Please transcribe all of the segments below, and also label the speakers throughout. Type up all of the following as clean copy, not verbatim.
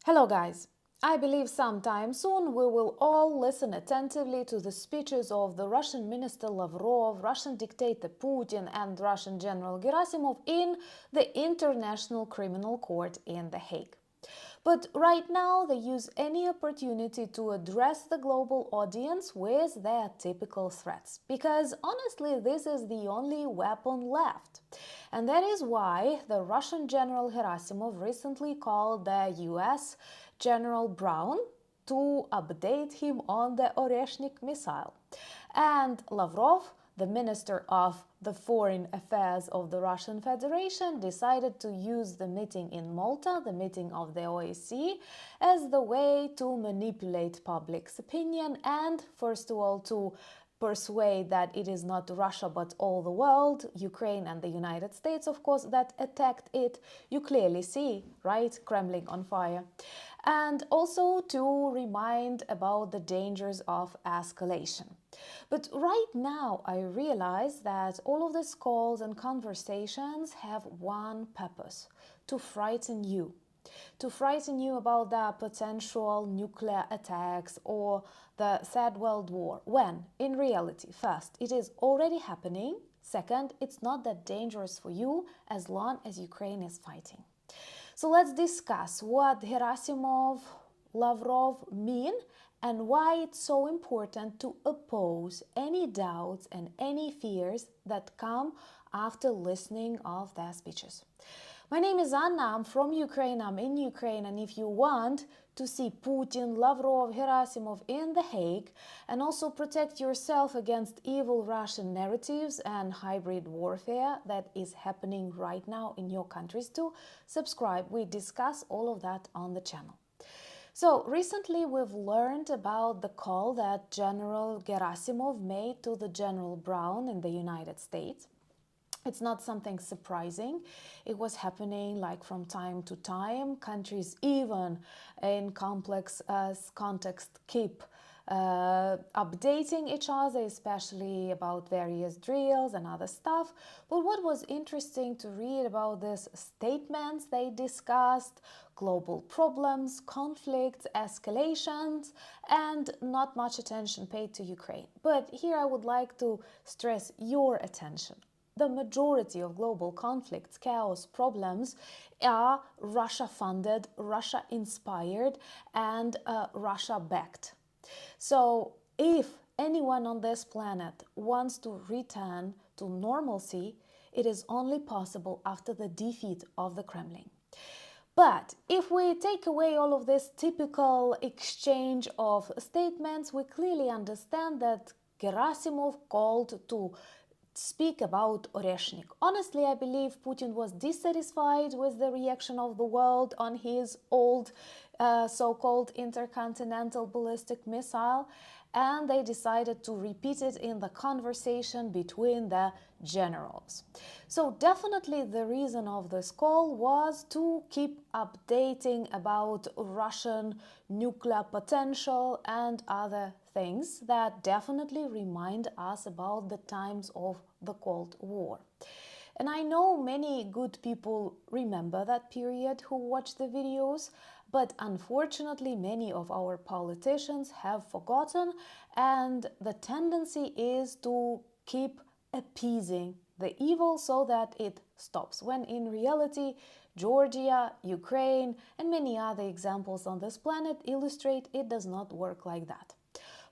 Speaker 1: Hello guys! I believe sometime soon we will all listen attentively to the speeches of the Russian Minister Lavrov, Russian dictator Putin and Russian General Gerasimov in the International Criminal Court in The Hague. But right now they use any opportunity to address the global audience with their typical threats, because honestly this is the only weapon left. And that is why the Russian General Gerasimov recently called the US General Brown to update him on the Oreshnik missile. And Lavrov, the Minister of the Foreign Affairs of the Russian Federation, decided to use the meeting in Malta, the meeting of the OSCE, as the way to manipulate public's opinion and, first of all, to persuade that it is not Russia but all the world, Ukraine and the United States, of course, that attacked it. You clearly see, right? Kremlin on fire. And also to remind about the dangers of escalation. But right now I realize that all of these calls and conversations have one purpose: to frighten you. To frighten you about the potential nuclear attacks or the Third World War, when, in reality, first, it is already happening, second, it's not that dangerous for you as long as Ukraine is fighting. So let's discuss what Gerasimov, Lavrov mean and why it's so important to oppose any doubts and any fears that come after listening of their speeches. My name is Anna, I'm from Ukraine, I'm in Ukraine, and if you want to see Putin, Lavrov, Gerasimov in The Hague and also protect yourself against evil Russian narratives and hybrid warfare that is happening right now in your countries too, subscribe. We discuss all of that on the channel. So recently we've learned about the call that General Gerasimov made to the General Brown in the United States. It's not something surprising. It was happening like from time to time. Countries, even in complex context, keep updating each other, especially about various drills and other stuff. But what was interesting to read about these statements they discussed: global problems, conflicts, escalations, and not much attention paid to Ukraine. But here I would like to stress your attention. The majority of global conflicts, chaos, problems are Russia-funded, Russia-inspired, and Russia-backed. So if anyone on this planet wants to return to normalcy, it is only possible after the defeat of the Kremlin. But if we take away all of this typical exchange of statements, we clearly understand that Gerasimov called to speak about Oreshnik. Honestly, I believe Putin was dissatisfied with the reaction of the world on his old so-called intercontinental ballistic missile, and they decided to repeat it in the conversation between the generals. So definitely the reason of this call was to keep updating about Russian nuclear potential and other things that definitely remind us about the times of the Cold War. And I know many good people remember that period who watched the videos, but unfortunately many of our politicians have forgotten, and the tendency is to keep appeasing the evil so that it stops, when in reality Georgia, Ukraine, and many other examples on this planet illustrate it does not work like that.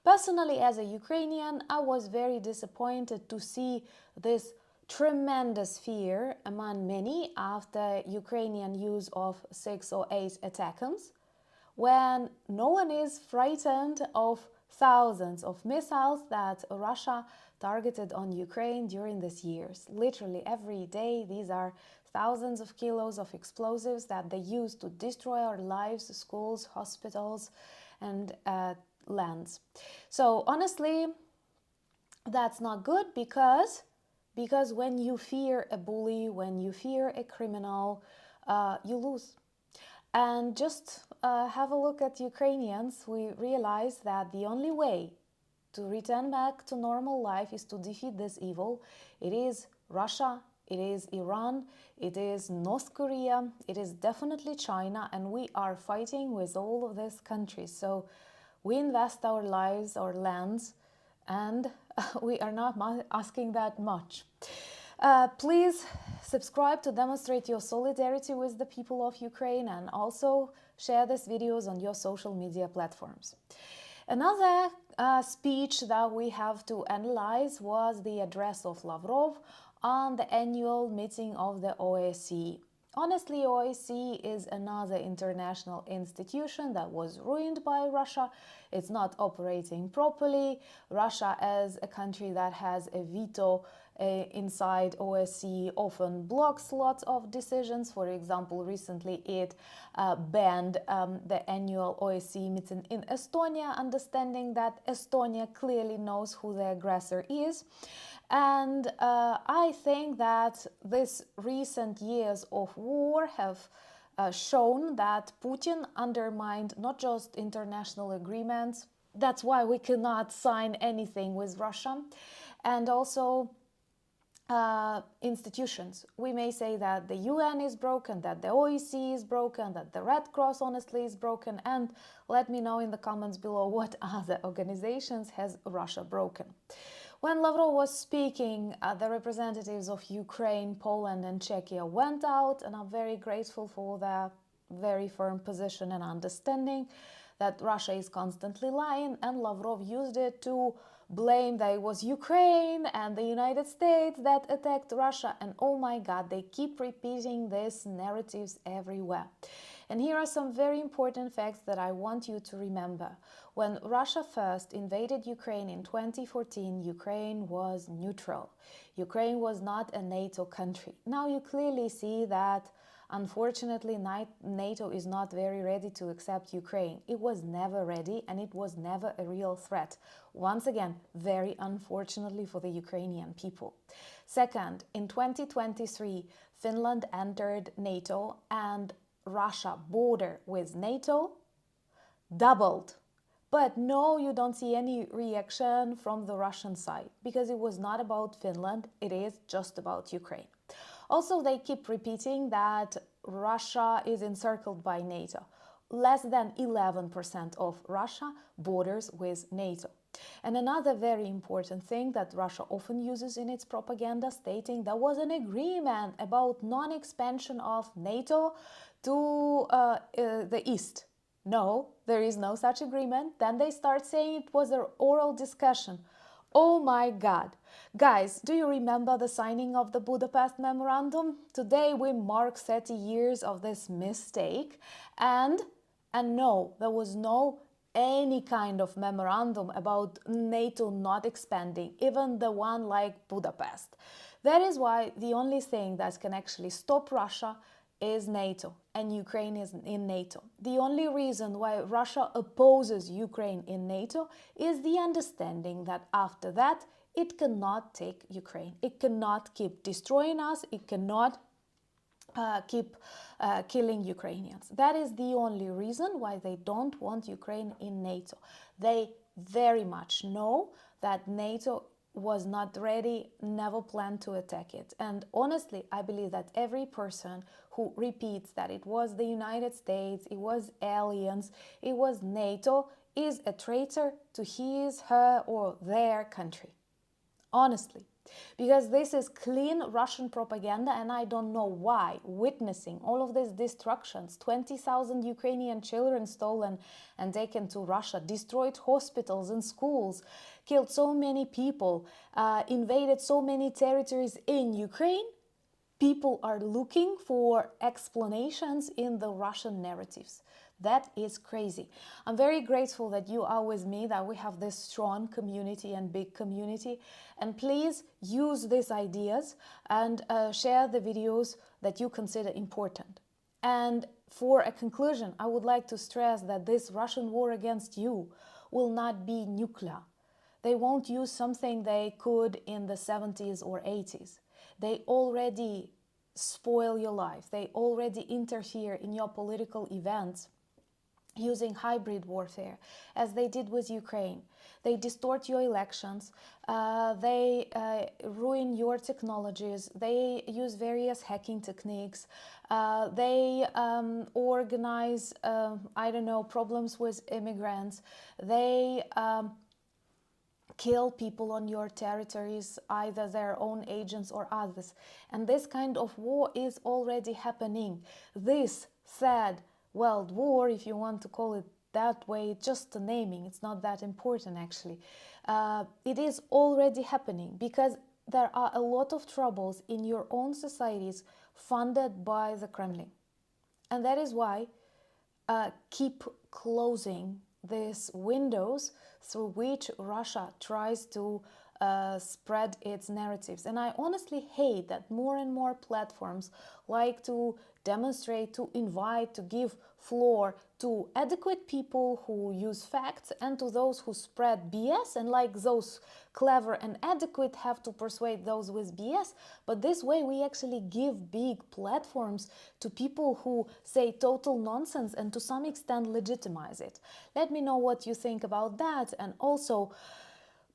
Speaker 1: Personally, as a Ukrainian, I was very disappointed to see this tremendous fear among many after Ukrainian use of 6 or 8 ATACMS, when no one is frightened of thousands of missiles that Russia targeted on Ukraine during these years. Literally every day, these are thousands of kilos of explosives that they use to destroy our lives, schools, hospitals, and lands. So honestly, that's not good, because when you fear a bully, when you fear a criminal, you lose. And just have a look at Ukrainians. We realize that the only way to return back to normal life is to defeat this evil. It is Russia it is Iran, it is North Korea, it is definitely China, and we are fighting with all of these countries. So we invest our lives, our lands, and we are not asking that much. Please subscribe to demonstrate your solidarity with the people of Ukraine, and also share these videos on your social media platforms. Another speech that we have to analyze was the address of Lavrov on the annual meeting of the OSCE. Honestly, OSCE is another international institution that was ruined by Russia. It's not operating properly. Russia, as a country that has a veto inside OSCE, often blocks lots of decisions. For example, recently it banned the annual OSCE meeting in Estonia, understanding that Estonia clearly knows who the aggressor is. And I think that these recent years of war have shown that Putin undermined not just international agreements, that's why we cannot sign anything with Russia, and also institutions. We may say that the UN is broken, that the OEC is broken, that the Red Cross honestly is broken, and let me know in the comments below what other organizations has Russia broken. When Lavrov was speaking, the representatives of Ukraine, Poland and Czechia went out, and I'm very grateful for their very firm position and understanding that Russia is constantly lying, and Lavrov used it to blame that it was Ukraine and the United States that attacked Russia, and oh my God, they keep repeating these narratives everywhere. And here are some very important facts that I want you to remember. When Russia first invaded Ukraine in 2014, Ukraine was neutral. Ukraine was not a NATO country. Now you clearly see that unfortunately, NATO is not very ready to accept Ukraine. It was never ready, and it was never a real threat. Once again, very unfortunately for the Ukrainian people. Second, in 2023, Finland entered NATO, and Russia border with NATO doubled. But no, you don't see any reaction from the Russian side, because it was not about Finland, it is just about Ukraine. Also, they keep repeating that Russia is encircled by NATO. Less than 11% of Russia borders with NATO. And another very important thing that Russia often uses in its propaganda, stating there was an agreement about non-expansion of NATO to the east. No, there is no such agreement. Then they start saying it was an oral discussion. Oh my God. Guys, do you remember the signing of the Budapest Memorandum? Today we mark 30 years of this mistake, and no, there was no any kind of memorandum about NATO not expanding, even the one like Budapest. That is why the only thing that can actually stop Russia is NATO, and Ukraine is in NATO. The only reason why Russia opposes Ukraine in NATO is the understanding that after that it cannot take Ukraine. It cannot keep destroying us. It cannot keep killing Ukrainians. That is the only reason why they don't want Ukraine in NATO. They very much know that NATO was not ready, never planned to attack it. And honestly, I believe that every person who repeats that it was the United States, it was aliens, it was NATO, is a traitor to his, her, or their country. Honestly. Because this is clean Russian propaganda, and I don't know why, witnessing all of these destructions, 20,000 Ukrainian children stolen and taken to Russia, destroyed hospitals and schools, killed so many people, invaded so many territories in Ukraine, people are looking for explanations in the Russian narratives. That is crazy. I'm very grateful that you are with me, that we have this strong community and big community. And please use these ideas and share the videos that you consider important. And for a conclusion, I would like to stress that this Russian war against you will not be nuclear. They won't use something they could in the 70s or 80s. They already spoil your life. They already interfere in your political events. using hybrid warfare, as they did with Ukraine. They distort your elections, they ruin your technologies, they use various hacking techniques, they organize, I don't know, problems with immigrants, they kill people on your territories, either their own agents or others. And this kind of war is already happening. This third world war, if you want to call it that way, just the naming, it's not that important actually. It is already happening because there are a lot of troubles in your own societies funded by the Kremlin. And that is why keep closing these windows through which Russia tries to spread its narratives. And I honestly hate that more and more platforms like to demonstrate, to invite, to give floor to adequate people who use facts and to those who spread BS, and like those clever and adequate have to persuade those with BS. But this way we actually give big platforms to people who say total nonsense and to some extent legitimize it. Let me know what you think about that, and also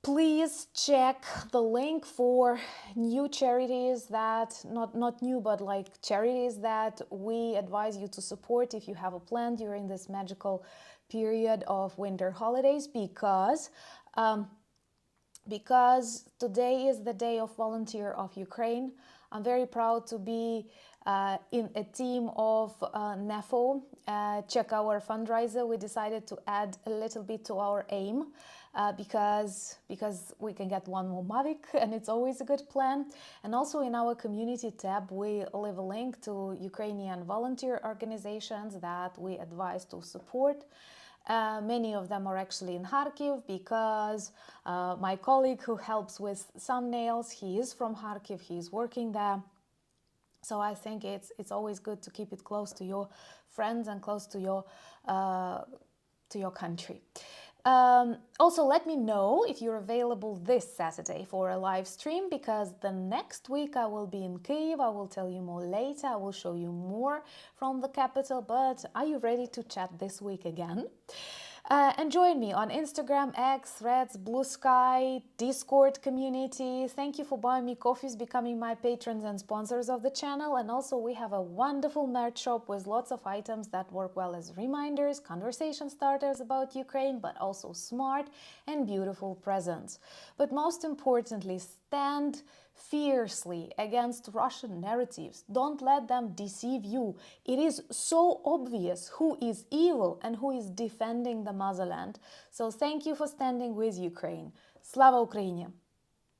Speaker 1: please check the link for new charities that, not new, but like charities that we advise you to support if you have a plan during this magical period of winter holidays, because today is the day of Volunteer of Ukraine. I'm very proud to be in a team of NAFO. Check our fundraiser. We decided to add a little bit to our aim because we can get one more Mavic, and it's always a good plan. And also in our community tab, we leave a link to Ukrainian volunteer organizations that we advise to support. Many of them are actually in Kharkiv because my colleague who helps with thumbnails, he is from Kharkiv, he is working there. So I think it's always good to keep it close to your friends and close to your country. Also, let me know if you're available this Saturday for a live stream, because the next week I will be in Kyiv. I will tell you more later. I will show you more from the capital. But are you ready to chat this week again? And join me on Instagram, X, Threads, Blue Sky, Discord community. Thank you for buying me coffees, becoming my patrons and sponsors of the channel. And also we have a wonderful merch shop with lots of items that work well as reminders, conversation starters about Ukraine, but also smart and beautiful presents. But most importantly, stand fiercely against Russian narratives. Don't let them deceive you. It is so obvious who is evil and who is defending the motherland. So thank you for standing with Ukraine. Slava Ukraini!